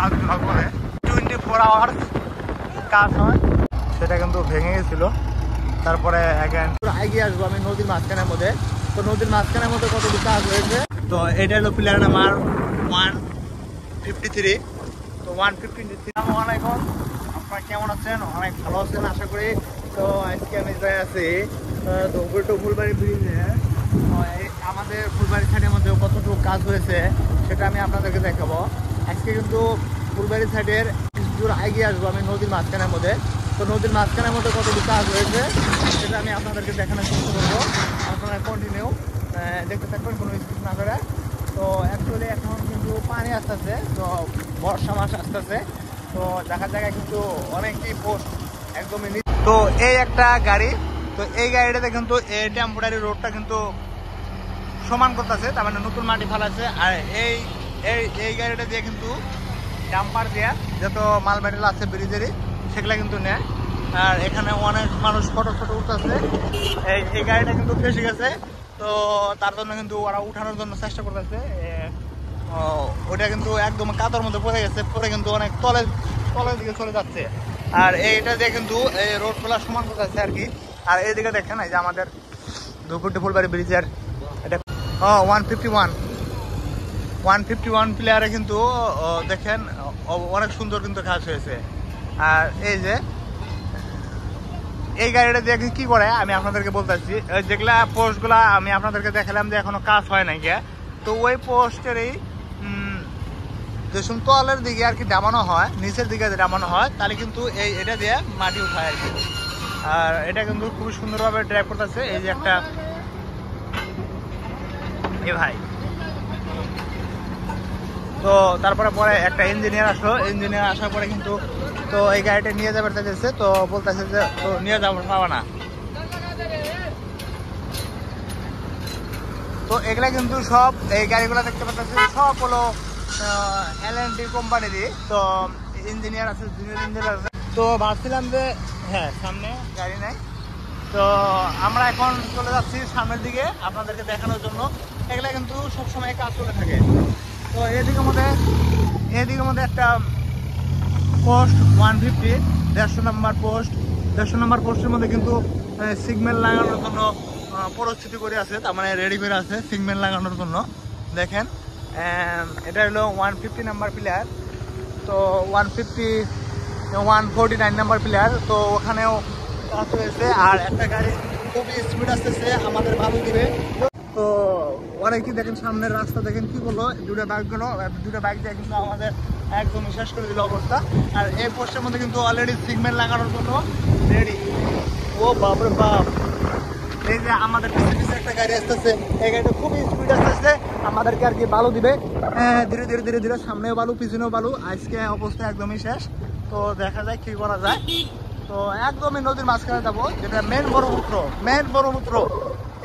কাজগুলো করে 24 আওয়ার্স কাজ হয়, সেটা কিন্তু ভেঙে গেছিল। তারপরে এগিয়ে আসবো আমি নদীর মাঝখানের মধ্যে। তো নদীর মাঝখানের মধ্যে কতটুকু কাজ হয়েছে। তো এটা হলো প্লেয়ার নাম্বার 153। তো 153 আসসালামাইকুম, আপনারা কেমন আছেন? অনেক ভালো আছেন আশা করি। তো আজকে আমি যাই আছি ফুলবাড়ি ব্রিজে। আমাদের ফুলবাড়ি সাইডের মধ্যে কতটুকু কাজ হয়েছে সেটা আমি আপনাদেরকে দেখাবো। আজকে কিন্তু ফুলবাড়ি সাইডের কিছু দূর এগিয়ে আসবো আমি নদীর মাঝখানের মধ্যে। তো নদীর মাঝখানের মধ্যে কতটুকু কাজ হয়েছে সেটা আমি আপনাদেরকে দেখানোর চেষ্টা করবো। আপনারা কন্টিনিউ দেখতে থাকবেন, কোনো স্কিপ না করে। তো অ্যাকচুয়ালি এখন কিন্তু পানি আসতেছে, তো বর্ষা মাস আসতেছে, তো দেখা জায়গায় কিন্তু অনেকই পোস্ট একদমই। তো এই একটা গাড়ি, তো এই গাড়িটাতে কিন্তু এই টেম্পোরারি রোডটা কিন্তু সমান করতেছে, তার মানে নতুন মাটি ফেলাচ্ছে। আর এই গাড়িটা দিয়ে কিন্তু ডাম্পার দিয়ে যত মাল মেটেরিয়াল আছে ব্রিজেরই সেগুলা কিন্তু নেয়। আর এখানে অনেক মানুষ ফটো উঠতেছে। এই গাড়িটা কিন্তু ফেসে গেছে, তো তার জন্য কিন্তু ওরা উঠানোর জন্য চেষ্টা করতেছে। ওটা কিন্তু একদম কাদার মধ্যে পড়ে গেছে, পরে কিন্তু অনেক তলের দিকে চলে যাচ্ছে। আর এইটা দিয়ে কিন্তু এই রোডগুলা সমান করতেছে আর কি। আর এইদিকে দেখেন এই যে আমাদের দুপুরটি ফুলবাড়ি ব্রিজের এটা 151 প্লেয়ারে কিন্তু দেখেন অনেক সুন্দর কিন্তু কাজ হয়েছে। আর এই যে এই গাড়িটা দিয়ে কি করে আমি আপনাদেরকে বলতেছি, যেগুলা পোস্টগুলা আমি আপনাদেরকে দেখালাম যে এখনো কাজ হয় নাই গিয়ে, তো ওই পোস্টেরই যে তলের দিকে আর কি নামানো হয়, নিচের দিকে নামানো হয়, তাহলে কিন্তু এটা দিয়ে মাটি উঠায় আর কি। আর এটা কিন্তু খুবই সুন্দরভাবে ড্রাইভ করতেছে এই যে একটা ভাই। তো তারপরে একটা ইঞ্জিনিয়ার আসলো, ইঞ্জিনিয়ার আসার পরে কিন্তু তো এই গাড়িটা নিয়ে যাবে চাইছে, তো বলতেছে যে তো নিয়ে যাবো পাবা না। তো এগুলা কিন্তু সব এই গাড়িগুলো দেখতে পাচ্ছি সব হলো L&T কোম্পানিরই। তো ইঞ্জিনিয়ার আছে, জুনিয়র ইঞ্জিনিয়ার আছে। তো ভাবছিলাম যে হ্যাঁ সামনে গাড়ি নাই, তো আমরা এখন চলে যাচ্ছি সামনের দিকে আপনাদেরকে দেখানোর জন্য। এগুলা কিন্তু সবসময় কাজ চলে থাকে। তো এদিকের মধ্যে একটা পোস্ট 150 150 নাম্বার পোস্ট, 150 নাম্বার পোস্টের মধ্যে কিন্তু সিগন্যাল লাগানোর জন্য পরিস্থিতি করে আছে, তার মানে রেডি করে আছে সিগন্যাল লাগানোর জন্য। দেখেন এটা হলো 150 নাম্বার প্লেয়ার, তো 149 নাম্বার প্লেয়ার, তো ওখানেও কাজ হয়েছে। আর একটা গাড়ি খুবই স্পিড আসতেছে আমাদের বালু দিবে। তো অনেকেই দেখেন সামনের রাস্তা দেখেন কি বললো, দুটো বাইক দিয়ে কিন্তু আমাদের একদম শেষ করে দিল অবস্থা। আর এই পোস্টের মধ্যে কিন্তু অলরেডি সিগন্যাল লাগানোর জন্য রেডি। ও বাপরে বাপ, এই যে আমাদের পিছিয়ে একটা গাড়ি আসতেছে, এই গাড়িটা খুবই স্পিড আসতেছে আমাদেরকে আর কি বালু দিবে। ধীরে ধীরে ধীরে ধীরে সামনেও বালু পিছনেও বালু, আজকে অবস্থা একদমই শেষ। তো দেখা যায় কি করা যায়। তো একদমই নদীর মাঝখানে যাবো, যেটা মেন ব্রহ্মপুত্র।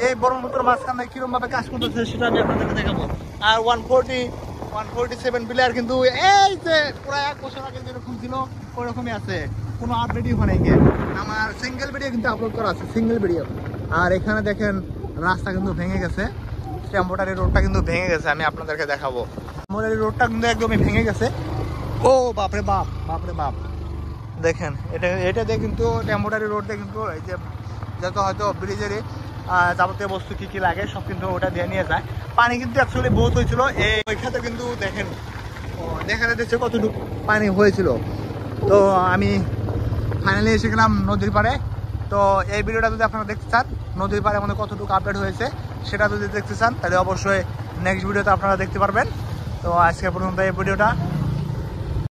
এই ব্রহ্মপুত্র মাঝখানে কিরকম ভাবে কাজ করতেছে সেটা আমি আপনাদেরকে দেখাবো। আর 147 প্লেয়ার কিন্তু এই যে পুরো 1 বছর আগে যেরকম ছিল ওরকমই আছে, কোনো আপডেটই হয় নাই। আমার সিঙ্গেল ভিডিও কিন্তু আপলোড করা আছে, সিঙ্গেল ভিডিও। আর এখানে দেখেন রাস্তা কিন্তু ভেঙে গেছে, টেম্পোরারি রোডটা কিন্তু ভেঙে গেছে, আমি আপনাদেরকে দেখাবো। টেম্পোরারি রোডটা কিন্তু একদমই ভেঙে গেছে। ও বাপরে বাপ দেখেন এটা দিয়ে কিন্তু টেম্পোরারি রোড দিয়ে কিন্তু এই যে যত হয়তো ব্রিজেরই যাবতীয় বস্তু কি লাগে সব কিন্তু ওটা দিয়ে নিয়ে যায়। পানি কিন্তু অ্যাকচুয়ালি বহুত হয়েছিল ওইখানে কিন্তু দেখেন দেখা যাচ্ছে কতটুকু পানি হয়েছিল। তো আমি ফাইনালি এসে গেলাম নদীর পাড়ে। তো এই ভিডিওটা যদি আপনারা দেখতে চান নদীর পাড়ে আমাদের কতটুকু আপডেট হয়েছে সেটা যদি দেখতে চান তাহলে অবশ্যই নেক্সট ভিডিওতে আপনারা দেখতে পারবেন। তো আজকে পর্যন্ত এই ভিডিওটা